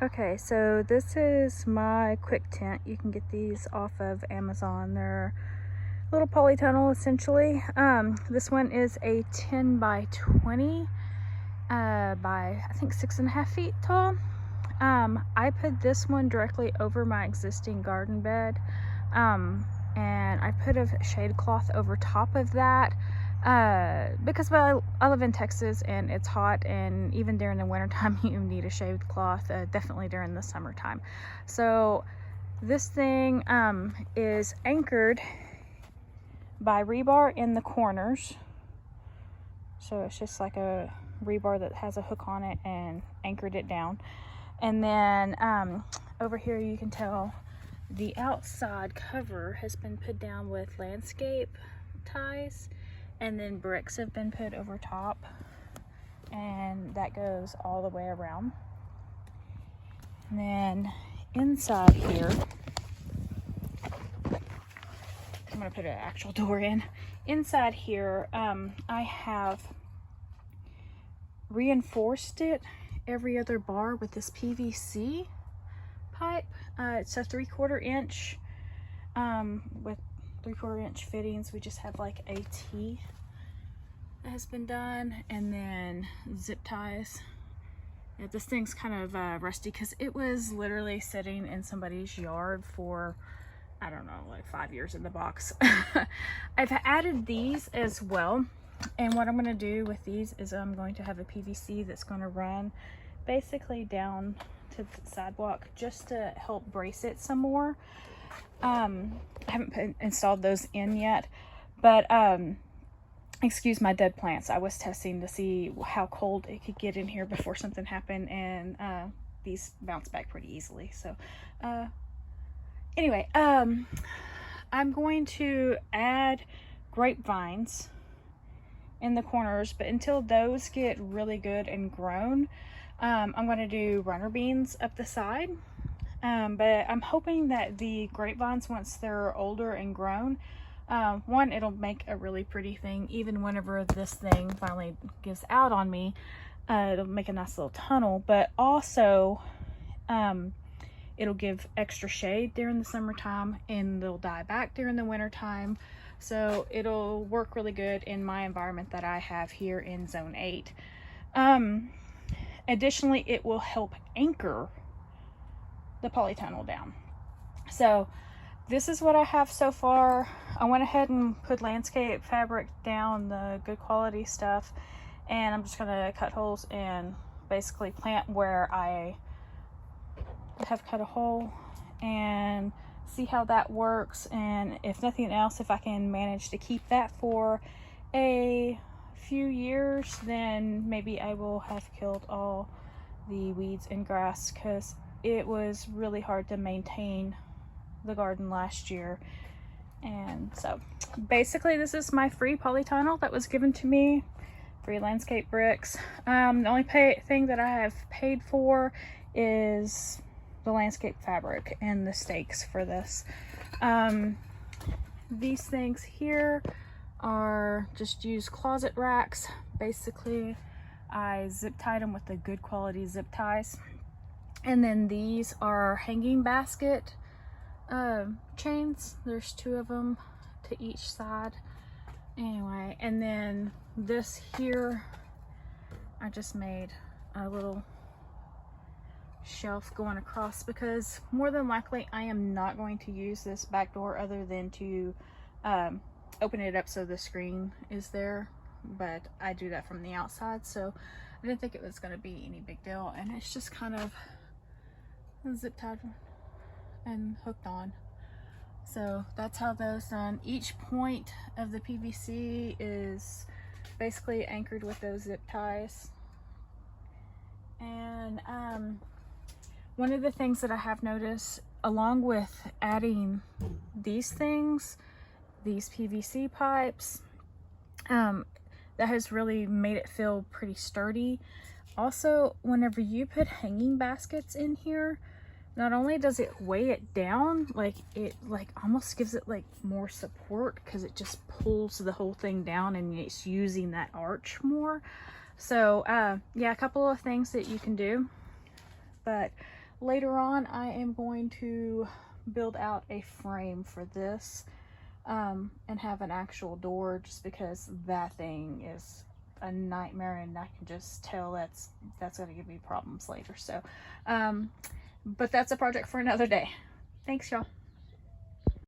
Okay, so this is my Quictent. You can get these off of Amazon. They're a little polytunnel essentially. This one is a 10 by 20 by I think 6.5 feet tall. I put this one directly over my existing garden bed, and I put a shade cloth over top of that because I live in Texas and it's hot, and even during the wintertime you need a shade cloth, definitely during the summertime. So this thing is anchored by rebar in the corners, so it's just like a rebar that has a hook on it and anchored it down. And then over here you can tell the outside cover has been put down with landscape ties, and then bricks have been put over top, and that goes all the way around. And then inside here, I'm gonna put an actual door in. Inside here, I have reinforced it every other bar with this PVC pipe. It's a 3/4 inch with 3/4 inch fittings. We just have like a T that has been done, and then zip ties. Yeah, this thing's kind of rusty because it was literally sitting in somebody's yard for, I don't know, like 5 years in the box. I've added these as well, and what I'm going to do with these is I'm going to have a PVC that's going to run basically down to the sidewalk just to help brace it some more. I haven't installed those in yet, but excuse my dead plants. I was testing to see how cold it could get in here before something happened, and these bounce back pretty easily. So anyway, I'm going to add grapevines in the corners, but until those get really good and grown, I'm going to do runner beans up the side. But I'm hoping that the grapevines, once they're older and grown, one, it'll make a really pretty thing. Even whenever this thing finally gives out on me, it'll make a nice little tunnel, but also it'll give extra shade during the summertime, and they'll die back during the wintertime. So it'll work really good in my environment that I have here in Zone 8. Additionally, it will help anchor the polytunnel down. So this is what I have so far. I went ahead and put landscape fabric down, the good quality stuff, and I'm just gonna cut holes and basically plant where I have cut a hole and see how that works. And if nothing else, if I can manage to keep that for a few years, then maybe I will have killed all the weeds and grass, because it was really hard to maintain the garden last year. And so basically this is my free polytunnel that was given to me, free landscape bricks. The only thing that I have paid for is the landscape fabric and the stakes for this. These things here are just used closet racks. Basically I zip tied them with the good quality zip ties, and then these are hanging basket chains. There's 2 of them to each side anyway. And then this here, I just made a little shelf going across, because more than likely I am not going to use this back door other than to open it up so the screen is there, but I do that from the outside, so I didn't think it was going to be any big deal. And it's just kind of zip tied and hooked on. So that's how those done. Each point of the PVC is basically anchored with those zip ties. And one of the things that I have noticed, along with adding these things, these PVC pipes, that has really made it feel pretty sturdy. Also, whenever you put hanging baskets in here, not only does it weigh it down, like it almost gives it like more support, because it just pulls the whole thing down and it's using that arch more. So yeah, a couple of things that you can do. But Later on, I am going to build out a frame for this and have an actual door, just because that thing is a nightmare, and I can just tell that's going to give me problems later. So, but that's a project for another day. Thanks, y'all.